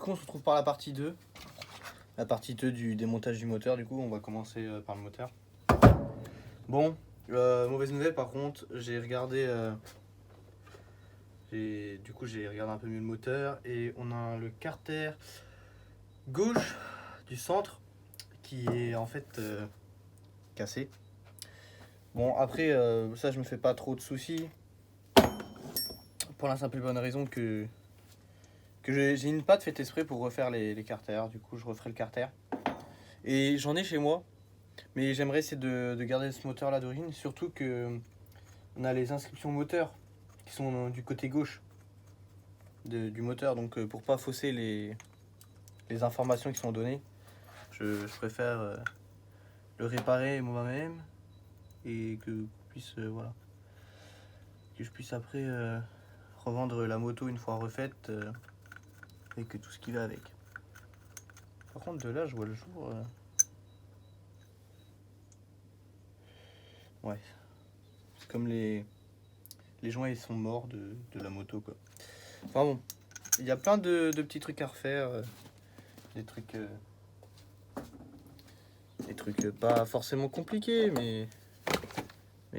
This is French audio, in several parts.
coup on se retrouve par la partie 2. La partie 2 du démontage du moteur. Du coup on va commencer par le moteur. Bon, mauvaise nouvelle par contre, j'ai regardé j'ai regardé un peu mieux le moteur et on a le carter gauche du centre qui est en fait cassé. Bon après ça je me fais pas trop de soucis pour la simple et bonne raison que j'ai une patte faite exprès pour refaire les carters. Du coup je referai le carter et j'en ai chez moi, mais j'aimerais essayer de garder ce moteur là d'origine, surtout que on a les inscriptions moteurs qui sont du côté gauche du moteur, donc pour pas fausser les informations qui sont données, je préfère le réparer moi-même et que voilà, que je puisse après revendre la moto une fois refaite avec tout ce qui va avec. Par contre de là je vois le jour ouais, c'est comme les joints ils sont morts de la moto quoi. Enfin bon, il y a plein de petits trucs à refaire, des trucs pas forcément compliqués, mais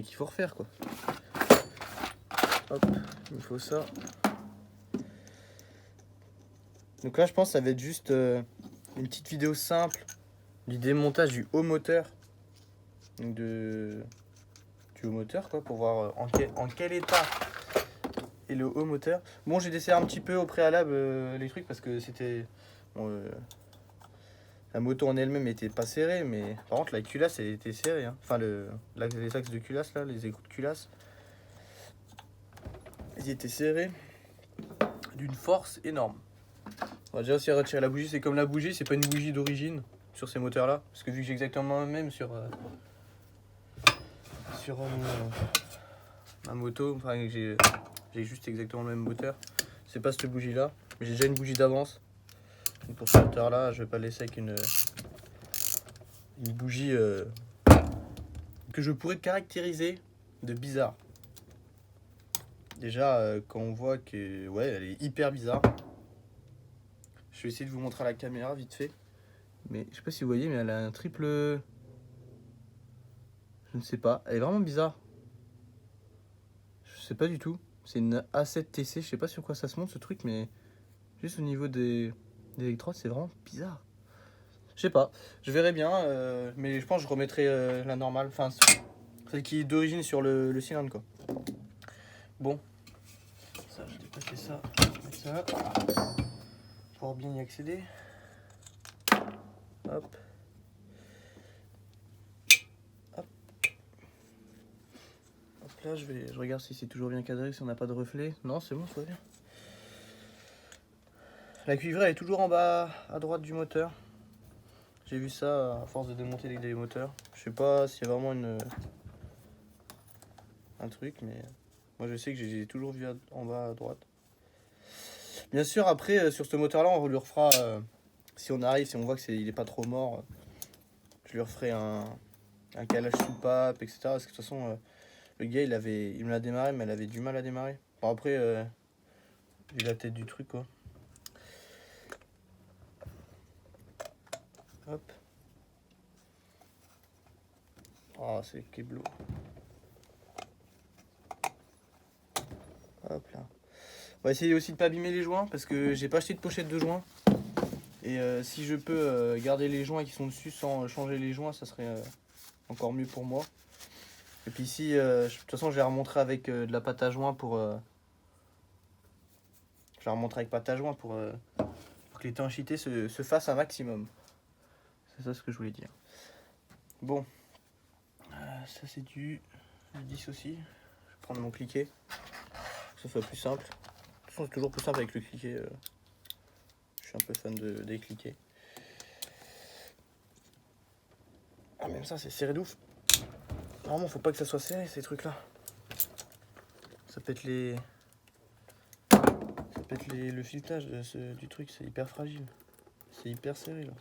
qu'il faut refaire quoi. Hop, il me faut ça. Donc là je pense que ça va être juste une petite vidéo simple du démontage du haut moteur. Donc du haut moteur quoi, pour voir en quel état est le haut moteur. Bon, j'ai desserré un petit peu au préalable les trucs parce que c'était... Bon, la moto en elle-même était pas serrée, mais par contre la culasse elle était serrée. Hein. Enfin les axes de culasse là, les écrous de culasse, ils étaient serrés d'une force énorme. On va déjà aussi retirer la bougie. C'est comme la bougie, c'est pas une bougie d'origine sur ces moteurs là, parce que vu que j'ai exactement la même sur ma moto, enfin j'ai juste exactement le même moteur, c'est pas cette bougie là, mais j'ai déjà une bougie d'avance. Donc pour ce moteur là je vais pas le laisser avec une bougie que je pourrais caractériser de bizarre. Déjà quand on voit que ouais elle est hyper bizarre. Je vais essayer de vous montrer à la caméra vite fait, mais je sais pas si vous voyez, mais elle a un triple, je ne sais pas, elle est vraiment bizarre. Je sais pas du tout, c'est une A7TC, je sais pas sur quoi ça se monte ce truc, mais juste au niveau des électrodes c'est vraiment bizarre. Je sais pas, je verrai bien, mais je pense que je remettrai la normale, enfin celle qui est d'origine sur le cylindre quoi. Bon, ça je vais dépasser ça, mettre ça, pour pouvoir bien y accéder. Hop. Hop. Hop là, je regarde si c'est toujours bien cadré, si on n'a pas de reflet. Non, c'est bon, ça va bien. La cuivrée elle est toujours en bas à droite du moteur. J'ai vu ça à force de démonter les moteurs. Je sais pas s'il y a vraiment un truc, mais moi je sais que j'ai toujours vu en bas à droite. Bien sûr, après sur ce moteur là on lui refera, si on arrive, si on voit qu'il est pas trop mort, je lui referai un calage soupape, etc. Parce que de toute façon le gars il me l'a démarré, mais elle avait du mal à démarrer. Bon après j'ai la tête du truc quoi. Hop. Oh c'est keblo. Hop là. On va essayer aussi de pas abîmer les joints parce que j'ai pas acheté de pochette de joints. Et si je peux garder les joints qui sont dessus sans changer les joints, ça serait encore mieux pour moi. Et puis ici, de toute façon, je vais remontrer avec de la pâte à joint pour... je vais remontrer avec pâte à joint pour que l'étanchéité se fasse un maximum. C'est ça ce que je voulais dire. Bon, ça c'est du 10 aussi. Je vais prendre mon cliquet, ça soit plus simple. De toute façon, c'est toujours plus simple avec le cliquet. Je suis un peu fan des cliquets. Ah, même ça, c'est serré d'ouf. Normalement, faut pas que ça soit serré, ces trucs-là. Ça pète le filetage du truc, c'est hyper fragile. C'est hyper serré, là.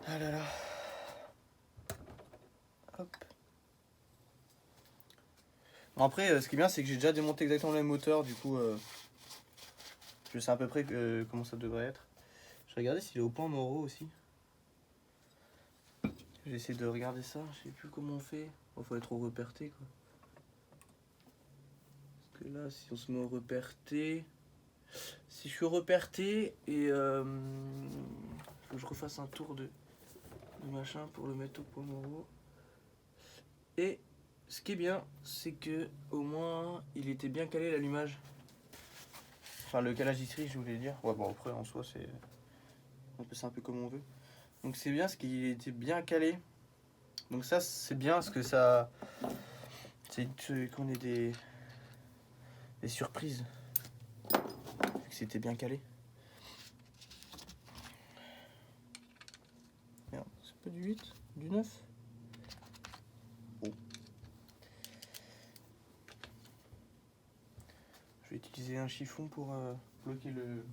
Ah là là. Hop. Bon, après, ce qui est bien, c'est que j'ai déjà démonté exactement le même moteur, du coup... Je sais à peu près comment ça devrait être. Je vais regarder s'il est au point Moreau aussi. J'ai essayé de regarder ça, je sais plus comment on fait. Il faut être au repère T quoi. Parce que là, si on se met au repère T. Si je suis au repère T et faut que je refasse un tour de machin pour le mettre au point Moreau. Et ce qui est bien, c'est que au moins il était bien calé l'allumage. Enfin le calage d'ici, je voulais dire. Ouais bon après en soi c'est. On peut ça un peu comme on veut. Donc c'est bien parce qu'il était bien calé. Donc ça c'est bien parce que ça. C'est qu'on ait des surprises. Vu que c'était bien calé. Merde, c'est pas du 8, du 9. Oh. Je vais utiliser un chiffon pour bloquer le.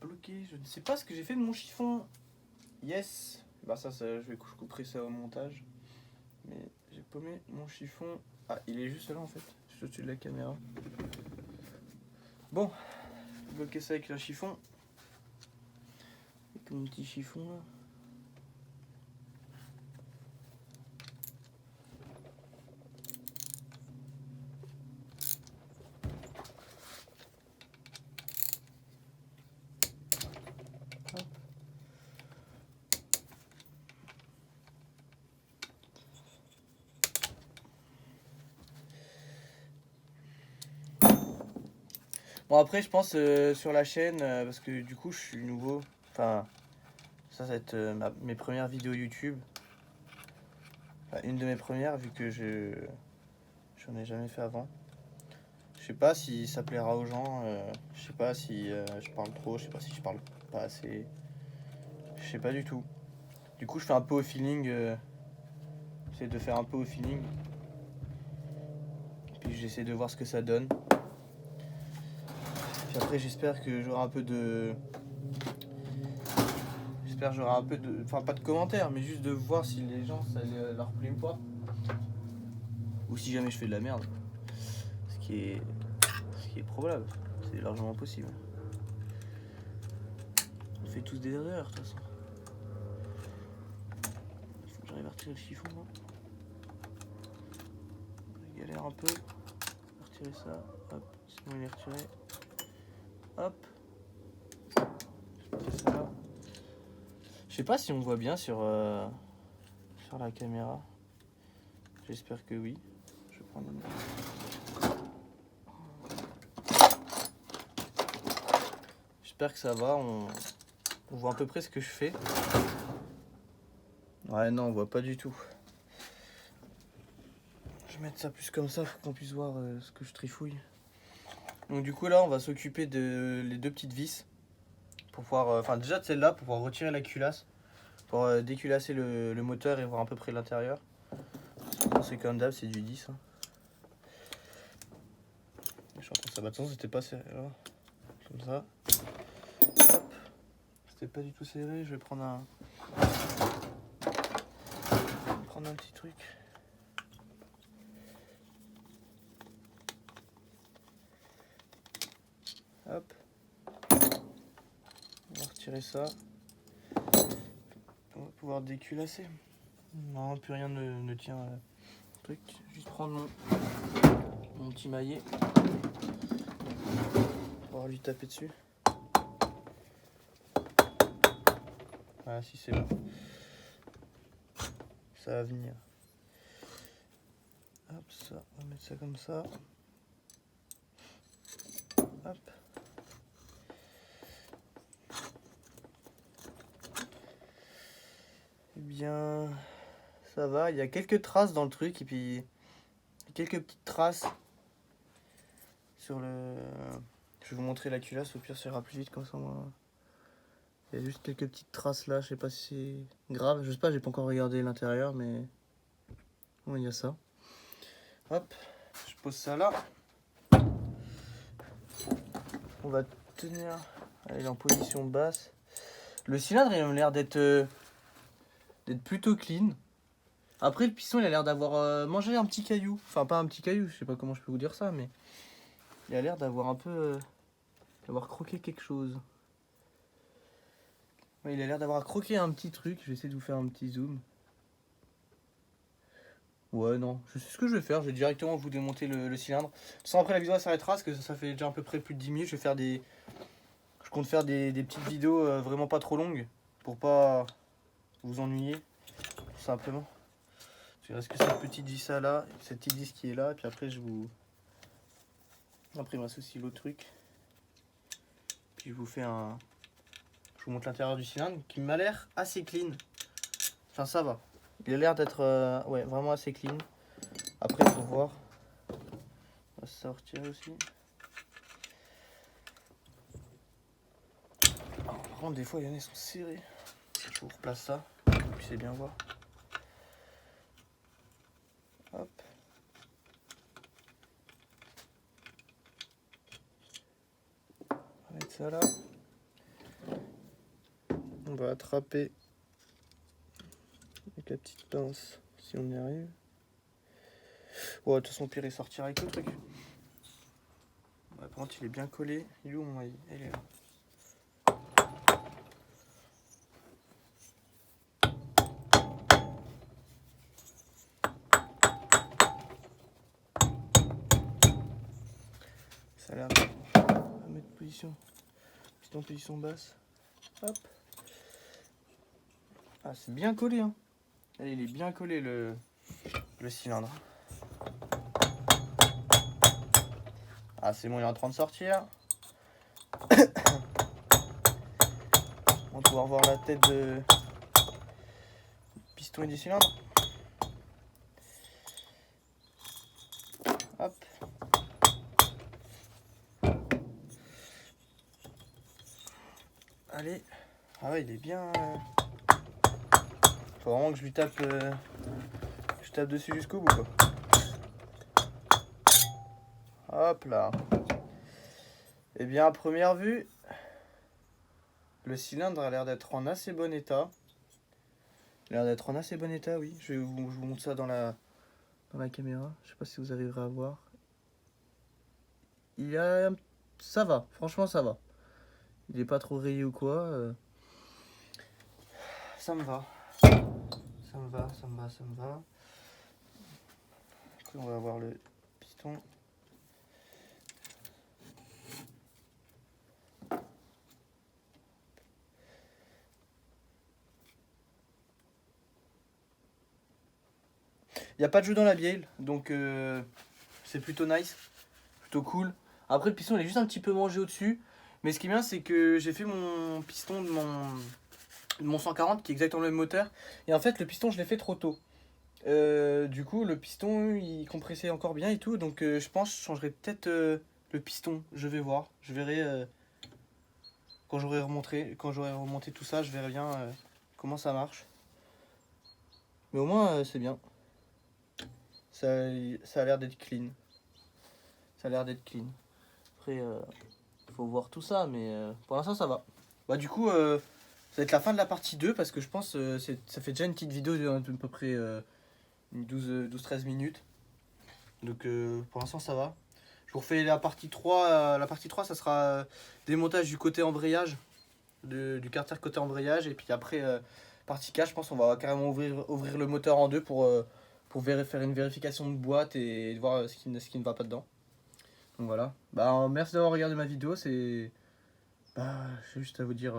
Bloquer, je ne sais pas ce que j'ai fait de mon chiffon. Yes. Bah ça je couperai ça au montage. Mais j'ai paumé mon chiffon. Ah, il est juste là en fait, juste au-dessus de la caméra. Bon, je vais bloquer ça avec le chiffon. Avec mon petit chiffon là. Bon après je pense sur la chaîne, parce que du coup je suis nouveau, enfin ça va être mes premières vidéos YouTube. Enfin, une de mes premières vu que j'en ai jamais fait avant. Je sais pas si ça plaira aux gens, je sais pas si je parle trop, je sais pas si je parle pas assez. Je sais pas du tout. Du coup je fais un peu au feeling, j'essaie de faire un peu au feeling. Puis j'essaie de voir ce que ça donne. Puis après j'espère que j'aurai un peu de... J'espère que j'aurai un peu de... Enfin pas de commentaires, mais juste de voir si les gens ça leur plaît ou pas. Ou si jamais je fais de la merde. Ce qui est probable. C'est largement possible. On fait tous des erreurs de toute façon. Il faut que j'arrive à retirer le chiffon moi. Je galère un peu. Retirer ça. Hop. Sinon il est retiré. Hop. Je fais ça là. Je sais pas si on voit bien sur la caméra. J'espère que oui. Je vais prendre une... J'espère que ça va. On voit à peu près ce que je fais. Ouais, non, on voit pas du tout. Je vais mettre ça plus comme ça pour qu'on puisse voir ce que je trifouille. Donc du coup là, on va s'occuper de les deux petites vis. Pour pouvoir... Enfin déjà de celle-là, pour pouvoir retirer la culasse. Pour déculasser le moteur et voir à peu près l'intérieur. C'est comme d'hab, c'est du 10. Hein. Je suis en train de s'abattre, c'était pas serré. Alors, comme ça. Hop. C'était pas du tout serré. Je vais prendre un petit truc. Hop. On va retirer ça. On va pouvoir déculasser. Non, plus rien ne tient le truc. Juste prendre mon petit maillet. On va lui taper dessus. Ah si c'est bon. Ça va venir. Hop, ça, on va mettre ça comme ça. Hop. Eh bien, ça va. Il y a quelques traces dans le truc et puis quelques petites traces sur le... Je vais vous montrer la culasse, au pire ça ira plus vite comme ça moi. Il y a juste quelques petites traces là, je sais pas si c'est grave, je sais pas, j'ai pas encore regardé l'intérieur mais... Bon, il y a ça. Hop, je pose ça là. On va tenir... Elle est en position basse. Le cylindre il a l'air d'être plutôt clean. Après le piston il a l'air d'avoir mangé un petit caillou. Enfin pas un petit caillou, je sais pas comment je peux vous dire ça mais... Il a l'air d'avoir un peu d'avoir croqué quelque chose. Ouais, il a l'air d'avoir croqué un petit truc. Je vais essayer de vous faire un petit zoom. Ouais, non, je sais ce que je vais faire. Je vais directement vous démonter le cylindre. Sans après, la vidéo s'arrêtera parce que ça fait déjà à peu près plus de 10 minutes. Je vais faire des. Je compte faire des petites vidéos vraiment pas trop longues pour pas vous ennuyer, tout simplement. Il reste que cette petite vis là, cette petite vis qui est là, et puis après je vous. Après, il me reste aussi l'autre truc. Puis je vous fais un. Je vous montre l'intérieur du cylindre qui m'a l'air assez clean. Enfin, ça va. Il a l'air d'être ouais, vraiment assez clean. Après, il faut voir. On va sortir aussi. Alors, par contre, des fois, il y en a qui sont serrés. Je vous replace ça, pour que vous puissiez bien voir. Hop. On va mettre ça là. On va attraper avec la petite pince si on y arrive. Ouais, de toute façon, pire, il sortira avec le truc. Ouais, par contre, il est bien collé. Il est où mon maille? Il est là. Ça a l'air de... On va mettre position. Piston position basse. Hop. Ah, c'est bien collé, hein. Allez, il est bien collé le cylindre. Ah, c'est bon, il est en train de sortir. On va pouvoir voir la tête de piston et du cylindre. Hop. Allez. Ah ouais, il est bien. Faut vraiment que je lui tape. Je tape dessus jusqu'au bout, quoi. Hop là. Eh bien, à première vue, le cylindre a l'air d'être en assez bon état. Il a l'air d'être en assez bon état, oui. Je vous montre ça dans la caméra. Je sais pas si vous arriverez à voir. Ça va, franchement ça va. Il est pas trop rayé ou quoi. Ça me va. Ça me va. Après, on va avoir le piston. Il n'y a pas de jeu dans la bielle, donc c'est plutôt nice, plutôt cool. Après, le piston il est juste un petit peu mangé au-dessus. Mais ce qui est bien, c'est que j'ai fait mon piston de mon 140 qui est exactement le même moteur. Et en fait, le piston, je l'ai fait trop tôt. Du coup, le piston, il compressait encore bien et tout. Donc, je pense que je changerai peut-être le piston. Je vais voir. Je verrai quand j'aurai remonté tout ça. Je verrai bien comment ça marche. Mais au moins, c'est bien. Ça a l'air d'être clean. Après, faut voir tout ça. Mais pour l'instant, ça va. Bah, du coup, ça va être la fin de la partie 2. Parce que je pense ça fait déjà une petite vidéo d'à peu près 12-13 minutes. Donc pour l'instant ça va. Je vous refais la partie 3. La partie 3 ça sera démontage du côté embrayage. Du carter côté embrayage. Et puis après partie 4 je pense qu'on va carrément ouvrir le moteur en deux pour faire une vérification de boîte et voir ce qui ne va pas dedans. Donc voilà. Bah merci d'avoir regardé ma vidéo. J'ai juste à vous dire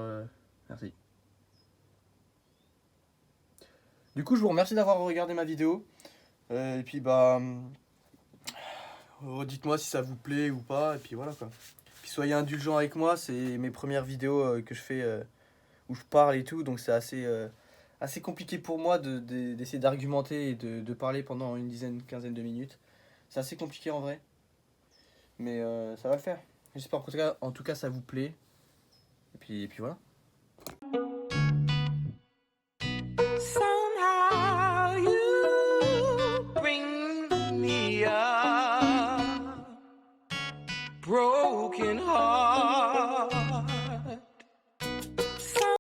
merci. Du coup je vous remercie d'avoir regardé ma vidéo. Et puis dites-moi si ça vous plaît ou pas, et puis voilà quoi. Puis soyez indulgents avec moi, c'est mes premières vidéos que je fais où je parle et tout, donc c'est assez compliqué pour moi d'essayer d'argumenter et de parler pendant une quinzaine de minutes. C'est assez compliqué en vrai, mais ça va le faire. J'espère qu'en tout cas ça vous plaît, et puis voilà.